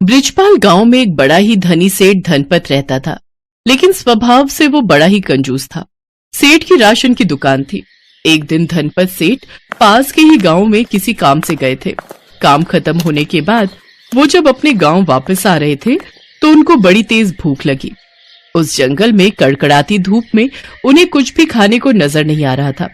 ब्रिजपाल गांव में एक बड़ा ही धनी सेठ धनपत रहता था, लेकिन स्वभाव से वो बड़ा ही कंजूस था। सेठ की राशन की दुकान थी। एक दिन धनपत सेठ पास के ही गांव में किसी काम से गए थे। काम खत्म होने के बाद वो जब अपने गांव वापस आ रहे थे तो उनको बड़ी तेज भूख लगी। उस जंगल में कड़कड़ाती धूप में उन्हें कुछ भी खाने को नजर नहीं आ रहा था।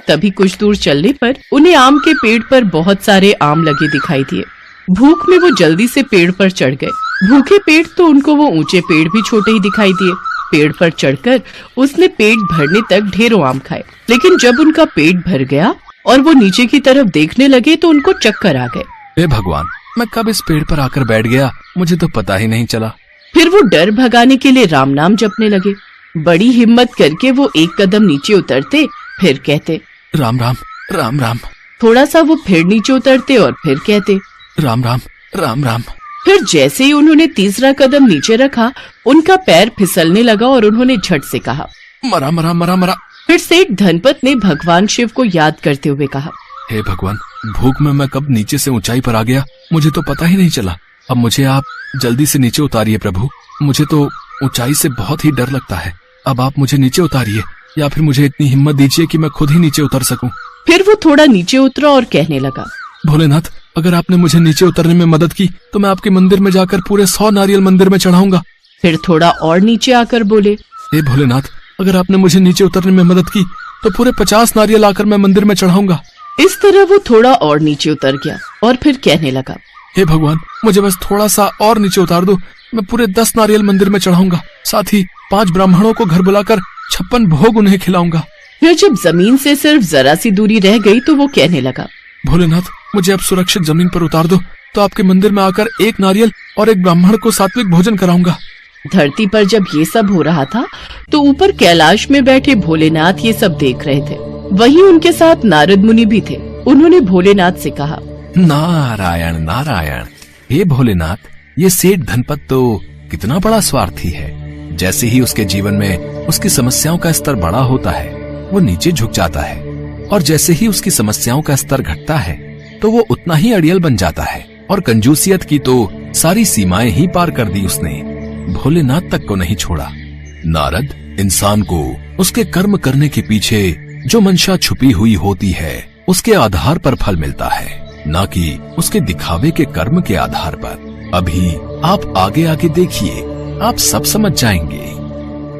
तभी कुछ दूर चलने पर उन्हें आम के पेड़ पर बहुत सारे आम लगे दिखाई दिए। भूख में वो जल्दी से पेड़ पर चढ़ गए। भूखे पेट तो उनको वो ऊंचे पेड़ भी छोटे ही दिखाई दिए। पेड़ पर चढ़कर उसने पेट भरने तक ढेरों आम खाए, लेकिन जब उनका पेट भर गया और वो नीचे की तरफ देखने लगे तो उनको चक्कर आ गए। हे भगवान, मैं कब इस पेड़ पर आकर बैठ गया, मुझे तो पता ही नहीं चला। फिर वो डर भगाने के लिए राम नाम जपने लगे। बड़ी हिम्मत करके वो एक कदम नीचे उतरते, फिर कहते राम राम राम राम। थोड़ा सा वो फिर नीचे उतरते और फिर कहते राम राम राम राम। फिर जैसे ही उन्होंने तीसरा कदम नीचे रखा, उनका पैर फिसलने लगा और उन्होंने झट से कहा मरा मरा मरा मरा। फिर सेठ धनपत ने भगवान शिव को याद करते हुए कहा, हे भगवान, भूख में मैं कब नीचे से ऊंचाई पर आ गया, मुझे तो पता ही नहीं चला। अब मुझे आप जल्दी से नीचे उतारिए प्रभु, मुझे तो ऊंचाई से बहुत ही डर लगता है। अब आप मुझे नीचे उतारिए, या फिर मुझे इतनी हिम्मत दीजिए कि मैं खुद ही नीचे उतर सकूं। फिर वो थोड़ा नीचे उतरा और कहने लगा, भोलेनाथ, अगर आपने मुझे नीचे उतरने में मदद की तो मैं आपके मंदिर में जाकर पूरे 100 नारियल मंदिर में चढ़ाऊंगा। फिर थोड़ा और नीचे आकर बोले, हे भोलेनाथ, अगर आपने मुझे नीचे उतरने में मदद की तो पूरे 50 नारियल आकर मैं मंदिर में चढ़ाऊंगा। इस तरह वो थोड़ा और नीचे उतर गया और फिर कहने लगा, हे भगवान, मुझे बस थोड़ा सा और नीचे उतार दो, मैं पूरे 10 नारियल मंदिर में चढ़ाऊंगा। साथ ही 5 ब्राह्मणों को घर बुलाकर 56 भोग उन्हें खिलाऊंगा। फिर जब जमीन से सिर्फ जरा सी दूरी रह गई तो वो कहने लगा, भोलेनाथ, मुझे अब सुरक्षित जमीन पर उतार दो, तो आपके मंदिर में आकर 1 नारियल और 1 ब्राह्मण को सात्विक भोजन कराऊंगा। धरती पर जब ये सब हो रहा था तो ऊपर कैलाश में बैठे भोलेनाथ ये सब देख रहे थे। वहीं उनके साथ नारद मुनि भी थे। उन्होंने भोलेनाथ से कहा, नारायण नारायण। हे भोलेनाथ, ये सेठ धनपत तो कितना बड़ा स्वार्थी है। जैसे ही उसके जीवन में उसकी समस्याओं का स्तर बड़ा होता है, वो नीचे झुक जाता है, और जैसे ही उसकी समस्याओं का स्तर घटता है तो वो उतना ही अड़ियल बन जाता है। और कंजूसियत की तो सारी सीमाएं ही पार कर दी उसने, भोलेनाथ तक को नहीं छोड़ा। नारद, इंसान को उसके कर्म करने के पीछे जो मंशा छुपी हुई होती है उसके आधार पर फल मिलता है, न कि उसके दिखावे के कर्म के आधार पर। अभी आप आगे आगे देखिए, आप सब समझ जाएंगे।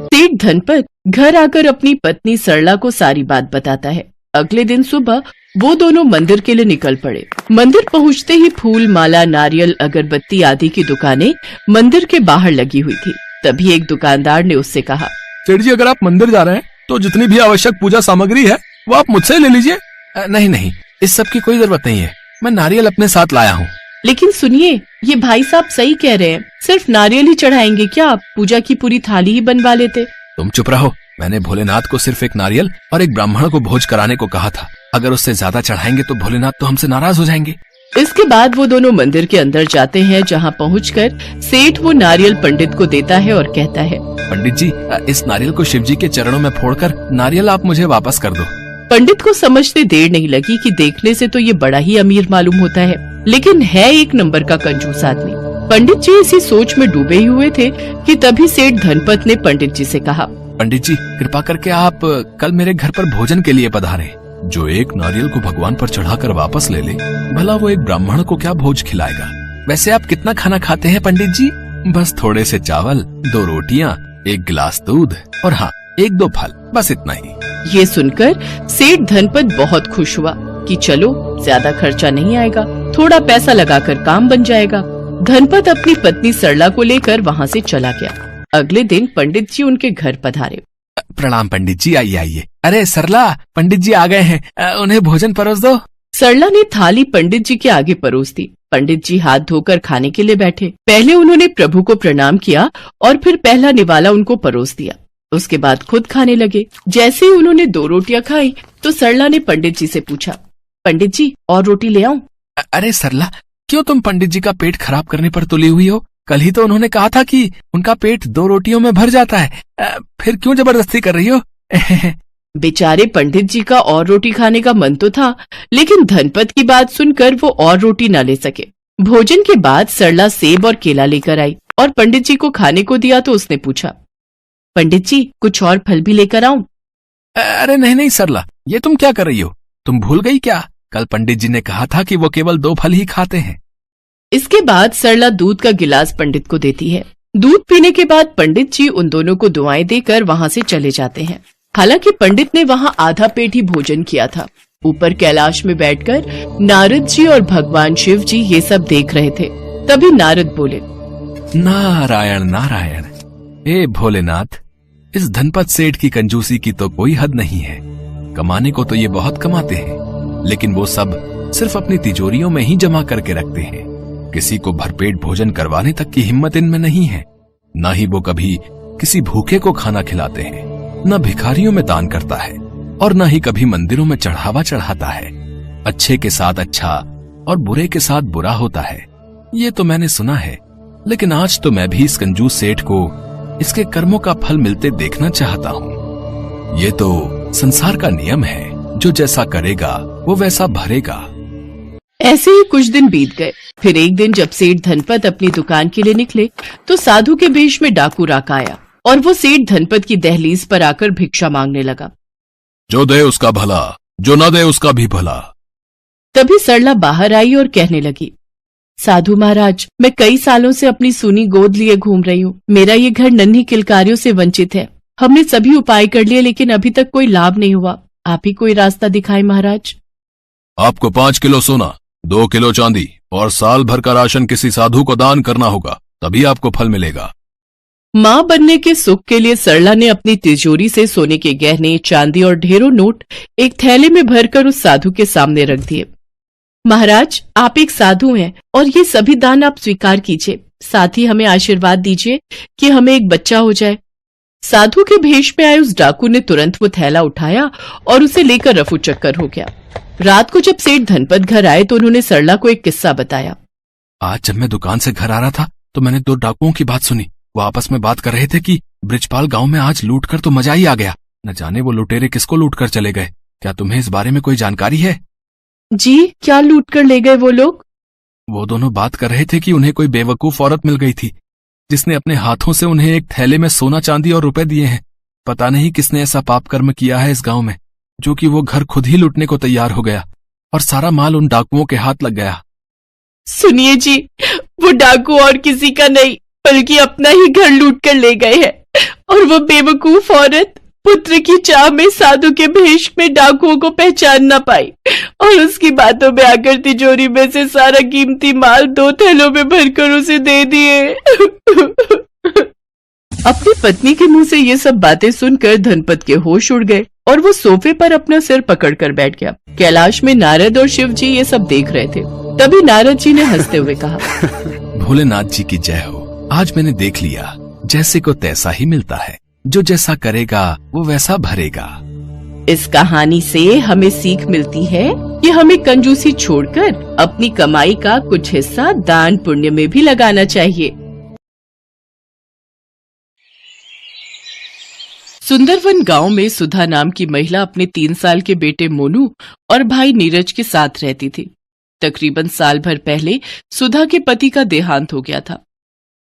सेठ धनपत घर आकर अपनी पत्नी सरला को सारी बात बताता है। अगले दिन सुबह वो दोनों मंदिर के लिए निकल पड़े। मंदिर पहुंचते ही फूल, माला, नारियल, अगरबत्ती आदि की दुकानें मंदिर के बाहर लगी हुई थी। तभी एक दुकानदार ने उससे कहा, सेठ जी, अगर आप मंदिर जा रहे हैं तो जितनी भी आवश्यक पूजा सामग्री है वो आप मुझसे ले लीजिए। नहीं नहीं, इस सब की कोई जरूरत नहीं है, मैं नारियल अपने साथ लाया हूँ। लेकिन सुनिए, ये भाई साहब सही कह रहे हैं, सिर्फ नारियल ही चढ़ाएंगे क्या? आप पूजा की पूरी थाली ही बनवा लेते। तुम चुप रहो, मैंने भोलेनाथ को सिर्फ 1 नारियल और 1 ब्राह्मण को भोज कराने को कहा था। अगर उससे ज्यादा चढ़ाएंगे तो भोलेनाथ तो हमसे नाराज हो जाएंगे। इसके बाद वो दोनों मंदिर के अंदर जाते हैं, जहाँ पहुंचकर सेठ वो नारियल पंडित को देता है और कहता है, पंडित जी, इस नारियल को शिव जी के चरणों में फोड़कर नारियल आप मुझे वापस कर दो। पंडित को समझते देर नहीं लगी कि देखने से तो ये बड़ा ही अमीर मालूम होता है, लेकिन है एक नंबर का कंजूस आदमी। पंडित जी इसी सोच में डूबे ही हुए थे कि तभी सेठ धनपत ने पंडित जी से कहा, पंडित जी, कृपा करके आप कल मेरे घर पर भोजन के लिए पधारें। जो 1 नारियल को भगवान पर चढ़ाकर वापस ले ले, भला वो 1 ब्राह्मण को क्या भोज खिलाएगा। वैसे आप कितना खाना खाते हैं पंडित जी? बस थोड़े से चावल, 2 रोटियां, 1 गिलास दूध और हाँ, 1-2 फल, बस इतना ही। ये सुनकर सेठ धनपत बहुत खुश हुआ कि चलो, ज्यादा खर्चा नहीं आएगा, थोड़ा पैसा लगाकर काम बन जाएगा। धनपत अपनी पत्नी सरला को लेकर वहाँ से चला गया। अगले दिन पंडित जी उनके घर पधारे। प्रणाम पंडित जी, आइए आइए। अरे सरला, पंडित जी आ गए हैं, उन्हें भोजन परोस दो। सरला ने थाली पंडित जी के आगे परोस दी। पंडित जी हाथ धोकर खाने के लिए बैठे। पहले उन्होंने प्रभु को प्रणाम किया और फिर पहला निवाला उनको परोस दिया। उसके बाद खुद खाने लगे। जैसे ही उन्होंने 2 रोटियां खाई तो सरला ने पंडित जी से पूछा, पंडित जी, और रोटी ले आऊं? अरे सरला, क्यों तुम पंडित जी का पेट खराब करने पर तुली हुई हो? कल ही तो उन्होंने कहा था कि उनका पेट 2 रोटियों में भर जाता है, फिर क्यों जबरदस्ती कर रही हो? बेचारे पंडित जी का और रोटी खाने का मन तो था, लेकिन धनपत की बात सुनकर वो और रोटी न ले सके। भोजन के बाद सरला सेब और केला लेकर आई और पंडित जी को खाने को दिया तो उसने पूछा, पंडित जी कुछ और फल भी लेकर आऊं? अरे नहीं नहीं सरला, ये तुम क्या कर रही हो? तुम भूल गई क्या? कल पंडित जी ने कहा था कि वो केवल 2 फल ही खाते हैं। इसके बाद सरला दूध का गिलास पंडित को देती है। दूध पीने के बाद पंडित जी उन दोनों को दुआएं देकर वहां से चले जाते हैं। हालांकि पंडित ने वहां आधा पेट ही भोजन किया था। ऊपर कैलाश में बैठकर नारद जी और भगवान शिव जी ये सब देख रहे थे। तभी नारद बोले, नारायण नारायण, हे भोलेनाथ, इस धनपत सेठ की कंजूसी की तो कोई हद नहीं है। कमाने को तो ये बहुत कमाते हैं, लेकिन वो सब सिर्फ अपनी तिजोरियों में ही जमा करके रखते हैं। किसी को भरपेट भोजन करवाने तक की हिम्मत इनमें नहीं है। न ही वो कभी किसी भूखे को खाना खिलाते हैं, न भिखारियों में दान करता है और न ही कभी मंदिरों में चढ़ावा चढ़ाता है। अच्छे के साथ अच्छा और बुरे के साथ बुरा होता है, ये तो मैंने सुना है। लेकिन आज तो मैं भी इस कंजूस सेठ को इसके कर्मों का फल मिलते देखना चाहता हूँ। ये तो संसार का नियम है, जो जैसा करेगा वो वैसा भरेगा। ऐसे ही कुछ दिन बीत गए। फिर एक दिन जब सेठ धनपत अपनी दुकान के लिए निकले तो साधु के वेश में डाकू राका आया और वो सेठ धनपत की दहलीज पर आकर भिक्षा मांगने लगा। जो दे उसका भला, जो न दे उसका भी भला। तभी सरला बाहर आई और कहने लगी, साधु महाराज, मैं कई सालों से अपनी सूनी गोद लिए घूम रही हूँ। मेरा ये घर नन्ही किलकारियों से वंचित है। हमने सभी उपाय कर लिए लेकिन अभी तक कोई लाभ नहीं हुआ। आप ही कोई रास्ता दिखाए महाराज। आपको 5 किलो सोना, 2 किलो चांदी और साल भर का राशन किसी साधु को दान करना होगा, तभी आपको फल मिलेगा। माँ बनने के सुख के लिए सरला ने अपनी तिजोरी से सोने के गहने, चांदी और ढेरों नोट एक थैले में भरकर उस साधु के सामने रख दिए। महाराज, आप एक साधु हैं और ये सभी दान आप स्वीकार कीजिए। साथ ही हमें आशीर्वाद दीजिए कि हमें एक बच्चा हो जाए। साधु के भेष में आए उस डाकू ने तुरंत वो थैला उठाया और उसे लेकर रफू चक्कर हो गया। रात को जब सेठ धनपत घर आए तो उन्होंने सरला को एक किस्सा बताया। आज जब मैं दुकान से घर आ रहा था तो मैंने 2 डाकुओं की बात सुनी। वो आपस में बात कर रहे थे कि ब्रिजपाल गांव में आज लूट कर तो मजा ही आ गया। न जाने वो लुटेरे किसको लूट कर चले गए। क्या तुम्हें इस बारे में कोई जानकारी है? जी, क्या लूट कर ले गए वो लोग? वो दोनों बात कर रहे थे कि उन्हें कोई बेवकूफ औरत मिल गई थी, जिसने अपने हाथों से उन्हें एक थैले में सोना चांदी और रुपए दिए हैं। पता नहीं किसने ऐसा पाप कर्म किया है इस गांव में, जो कि वो घर खुद ही लूटने को तैयार हो गया और सारा माल उन डाकुओं के हाथ लग गया। सुनिए जी, वो डाकू और किसी का नहीं बल्कि अपना ही घर लूट कर ले गए हैं। और वो बेवकूफ औरत पुत्र की चाह में साधु के भेष में डाकुओं को पहचान न पाई और उसकी बातों में आकर तिजोरी में से सारा कीमती माल 2 थैलों में भरकर उसे दे दिए। अपनी पत्नी के मुंह से ये सब बातें सुनकर धनपत के होश उड़ गए और वो सोफे पर अपना सिर पकड़कर बैठ गया। कैलाश में नारद और शिव जी ये सब देख रहे थे। तभी नारद जी ने हंसते हुए कहा, भोलेनाथ जी की जय हो। आज मैंने देख लिया, जैसे को तैसा ही मिलता है। जो जैसा करेगा वो वैसा भरेगा। इस कहानी से हमें सीख मिलती है कि हमें कंजूसी छोड़कर अपनी कमाई का कुछ हिस्सा दान पुण्य में भी लगाना चाहिए। सुंदरवन गांव में सुधा नाम की महिला अपने 3 साल के बेटे मोनू और भाई नीरज के साथ रहती थी। तकरीबन साल भर पहले सुधा के पति का देहांत हो गया था।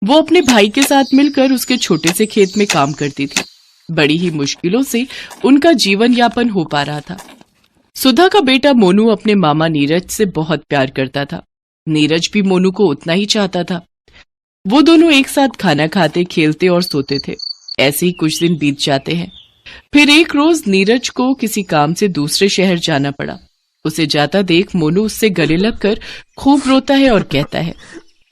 वो अपने भाई के साथ मिलकर उसके छोटे से खेत में काम करती थी। बड़ी ही मुश्किलों से उनका जीवन यापन हो पा रहा था। सुधा का बेटा मोनू अपने मामा नीरज से बहुत प्यार करता था। नीरज भी मोनू को उतना ही चाहता था। वो दोनों एक साथ खाना खाते, खेलते और सोते थे। ऐसे ही कुछ दिन बीत जाते हैं। फिर एक रोज नीरज को किसी काम से दूसरे शहर जाना पड़ा। उसे जाता देख मोनू उससे गले लगकर खूब रोता है और कहता है,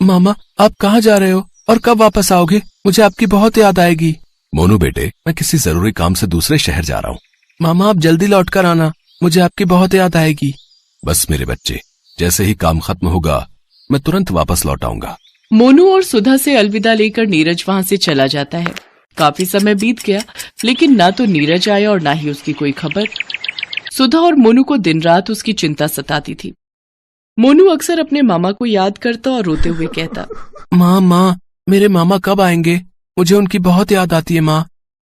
मामा, आप कहाँ जा रहे हो और कब वापस आओगे? मुझे आपकी बहुत याद आएगी। मोनू बेटे, मैं किसी जरूरी काम से दूसरे शहर जा रहा हूँ। मामा, आप जल्दी लौट कर आना, मुझे आपकी बहुत याद आएगी। बस मेरे बच्चे, जैसे ही काम खत्म होगा मैं तुरंत वापस लौट आऊंगा। मोनू और सुधा से अलविदा लेकर नीरज वहां से चला जाता है। काफी समय बीत गया लेकिन ना तो नीरज आया और ना ही उसकी कोई खबर। सुधा और मोनू को दिन रात उसकी चिंता सताती थी। मोनू अक्सर अपने मामा को याद करता और रोते हुए कहता, माँ, मेरे मामा कब आएंगे? मुझे उनकी बहुत याद आती है माँ।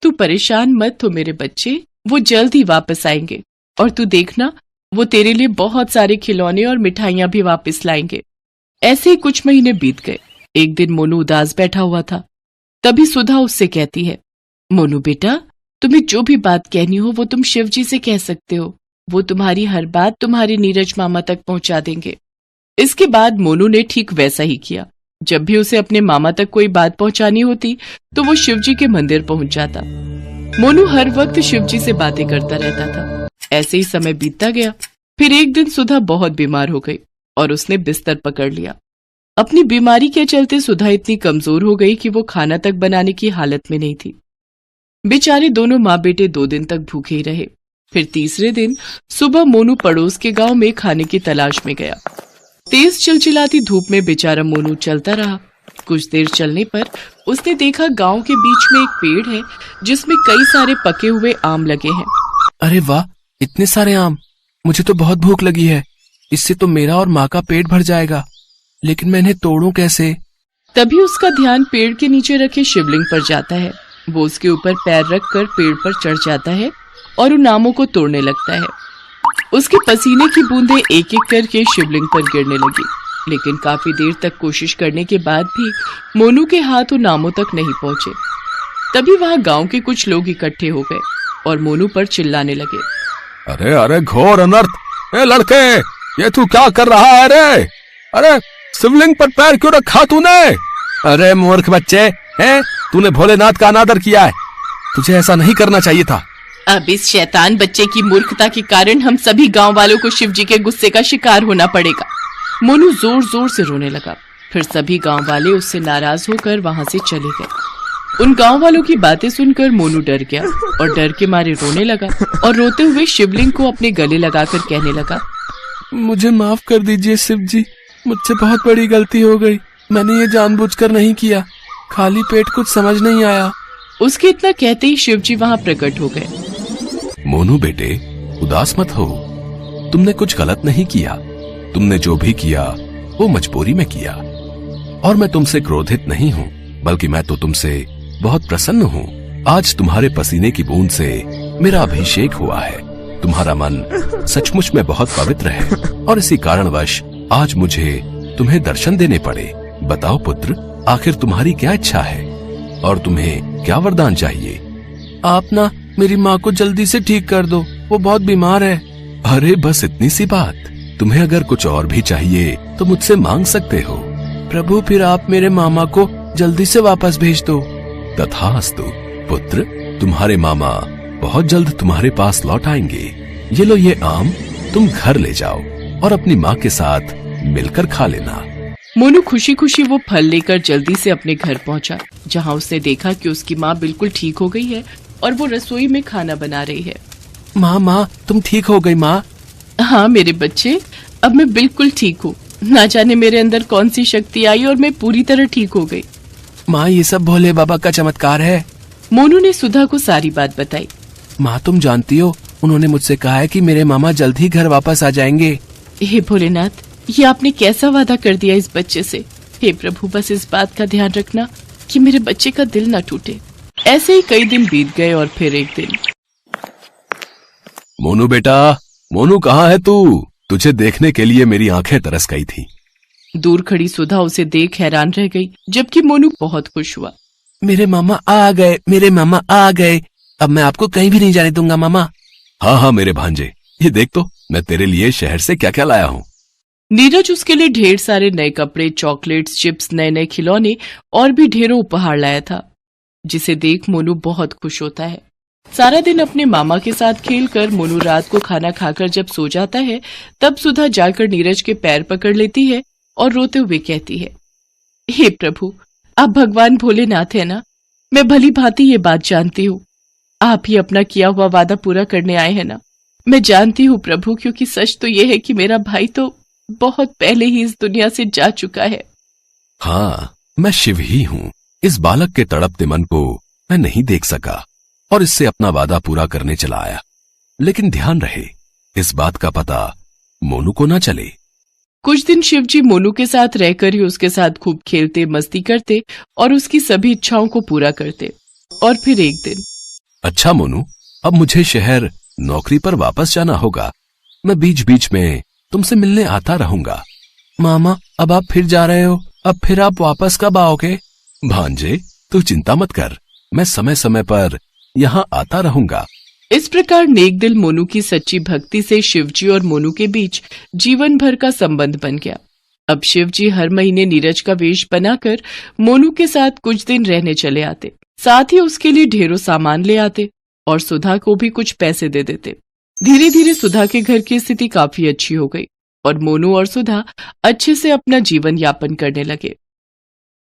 तू परेशान मत हो मेरे बच्चे, वो जल्द ही वापस आएंगे और तू देखना, वो तेरे लिए बहुत सारे खिलौने और मिठाइयाँ भी वापस लाएंगे। ऐसे ही कुछ महीने बीत गए। एक दिन मोनू उदास बैठा हुआ था। तभी सुधा उससे कहती है, मोनू बेटा, तुम्हें जो भी बात कहनी हो वो तुम शिव जी से कह सकते हो। वो तुम्हारी हर बात तुम्हारे नीरज मामा तक पहुंचा देंगे। इसके बाद मोनू ने ठीक वैसा ही किया। जब भी उसे अपने मामा तक कोई बात पहुंचानी होती तो वो शिवजी के मंदिर पहुंच जाता। मोनू हर वक्त शिवजी से बातें करता रहता था। ऐसे ही समय बीतता गया। फिर एक दिन सुधा बहुत बीमार हो गई और उसने बिस्तर पकड़ लिया। अपनी बीमारी के चलते सुधा इतनी कमजोर हो गई कि वो खाना तक बनाने की हालत में नहीं थी। बेचारे दोनों माँ बेटे 2 दिन तक भूखे ही रहे। फिर तीसरे दिन सुबह मोनू पड़ोस के गांव में खाने की तलाश में गया। तेज चिलचिलाती धूप में बेचारा मोनू चलता रहा। कुछ देर चलने पर उसने देखा गांव के बीच में एक पेड़ है जिसमें कई सारे पके हुए आम लगे हैं। अरे वाह, इतने सारे आम! मुझे तो बहुत भूख लगी है। इससे तो मेरा और माँ का पेट भर जाएगा, लेकिन मैं इन्हें तोड़ूं कैसे? तभी उसका ध्यान पेड़ के नीचे रखे शिवलिंग पर जाता है। वो उसके ऊपर पैर रखकर पेड़ पर चढ़ जाता है और उन आमों को तोड़ने लगता है। उसके पसीने की बूंदें एक एक करके शिवलिंग पर गिरने लगी, लेकिन काफी देर तक कोशिश करने के बाद भी मोनू के हाथ उन आमों तक नहीं पहुंचे। तभी वहां गांव के कुछ लोग इकट्ठे हो गए और मोनू पर चिल्लाने लगे, अरे अरे घोर अनर्थ! ए लड़के, ये तू क्या कर रहा है रे? अरे शिवलिंग पर पैर क्यों रखा तूने? अरे मूर्ख बच्चे, हैं? तूने भोलेनाथ का अनादर किया है। तुझे ऐसा नहीं करना चाहिए था। अब इस शैतान बच्चे की मूर्खता के कारण हम सभी गांव वालों को शिवजी के गुस्से का शिकार होना पड़ेगा। मोनू जोर जोर से रोने लगा। फिर सभी गांव वाले उससे नाराज होकर वहां से चले गए। उन गांव वालों की बातें सुनकर मोनू डर गया और डर के मारे रोने लगा और रोते हुए शिवलिंग को अपने गले लगाकर कहने लगा, मुझे माफ कर दीजिए शिव जी, मुझसे बहुत बड़ी गलती हो गई। मैंने ये जानबूझकर नहीं किया, खाली पेट कुछ समझ नहीं आया। उसके इतना कहते ही शिवजी वहां प्रकट हो गए। मोनू बेटे, उदास मत हो। तुमने कुछ गलत नहीं किया। तुमने जो भी किया वो मजबूरी में किया। और मैं तुमसे क्रोधित नहीं हूँ, बल्कि मैं तो तुमसे बहुत प्रसन्न हूँ। आज तुम्हारे पसीने की बूंद से मेरा अभिषेक हुआ है। तुम्हारा मन सचमुच में बहुत पवित्र है और इसी कारणवश आज मुझे तुम्हें दर्शन देने पड़े। बताओ पुत्र, आखिर तुम्हारी क्या इच्छा है और तुम्हें क्या वरदान चाहिए? आप ना मेरी माँ को जल्दी से ठीक कर दो, वो बहुत बीमार है। अरे बस इतनी सी बात। तुम्हें अगर कुछ और भी चाहिए तो मुझसे मांग सकते हो। प्रभु, फिर आप मेरे मामा को जल्दी से वापस भेज दो। तथास्तु पुत्र, तुम्हारे मामा बहुत जल्द तुम्हारे पास लौट आएंगे। ये लो, ये आम तुम घर ले जाओ और अपनी माँ के साथ मिलकर खा लेना। मोनू खुशी खुशी वो फल लेकर जल्दी से अपने घर पहुंचा, जहां उसने देखा कि उसकी माँ बिल्कुल ठीक हो गई है और वो रसोई में खाना बना रही है। माँ, तुम ठीक हो गई माँ? हाँ मेरे बच्चे, अब मैं बिल्कुल ठीक हूँ। ना जाने मेरे अंदर कौन सी शक्ति आई और मैं पूरी तरह ठीक हो गई। माँ, ये सब भोले बाबा का चमत्कार है। मोनू ने सुधा को सारी बात बताई। माँ, तुम जानती हो, उन्होंने मुझसे कहा है कि मेरे मामा जल्द ही घर वापस आ जाएंगे। हे भोलेनाथ, ये आपने कैसा वादा कर दिया इस बच्चे से। हे प्रभु, बस इस बात का ध्यान रखना कि मेरे बच्चे का दिल ना टूटे। ऐसे ही कई दिन बीत गए और फिर एक दिन, मोनू बेटा, मोनू कहाँ है तू? तुझे देखने के लिए मेरी आंखें तरस गई थी। दूर खड़ी सुधा उसे देख हैरान रह गई, जबकि मोनू बहुत खुश हुआ। मेरे मामा आ गए, मेरे मामा आ गए। अब मैं आपको कहीं भी नहीं जाने दूंगा मामा। हाँ मेरे भांजे, ये देख तो मैं तेरे लिए शहर से क्या क्या लाया हूँ। नीरज उसके लिए ढेर सारे नए कपड़े, चॉकलेट्स, चिप्स, नए नए खिलौने और भी ढेरों उपहार लाया था, जिसे देख मोनू बहुत खुश होता है। सारा दिन अपने मामा के साथ खेलकर मोनू रात को खाना खाकर जब सो जाता है, तब सुधा जाकर नीरज के पैर पकड़ लेती है और रोते हुए कहती है, हे प्रभु, आप भगवान भोलेनाथ है ना? मैं भली भांति ये बात जानती हूँ। आप ही अपना किया हुआ वादा पूरा करने आए हैं ना? मैं जानती हूँ प्रभु, क्योंकि सच तो ये है कि मेरा भाई तो बहुत पहले ही इस दुनिया से जा चुका है। हाँ, मैं शिव ही हूँ। इस बालक के तड़पते मन को मैं नहीं देख सका और इससे अपना वादा पूरा करने चला आया। लेकिन ध्यान रहे, इस बात का पता मोनू को ना चले। कुछ दिन शिवजी मोनू के साथ रहकर ही उसके साथ खूब खेलते, मस्ती करते और उसकी सभी इच्छाओं को पूरा करते। और फिर एक दिन, अच्छा मोनू, अब मुझे शहर नौकरी पर वापस जाना होगा। मैं बीच बीच में तुमसे मिलने आता रहूंगा। मामा, अब आप फिर जा रहे हो? अब फिर आप वापस कब आओगे? भांजे, तू चिंता मत कर, मैं समय समय पर यहाँ आता रहूंगा। इस प्रकार नेकदिल मोनू की सच्ची भक्ति से शिवजी और मोनू के बीच जीवन भर का संबंध बन गया। अब शिवजी हर महीने नीरज का वेश बनाकर मोनू के साथ कुछ दिन रहने चले आते, साथ ही उसके लिए ढेरों सामान ले आते और सुधा को भी कुछ पैसे दे देते। धीरे धीरे सुधा के घर की स्थिति काफी अच्छी हो गई और मोनू और सुधा अच्छे से अपना जीवन यापन करने लगे।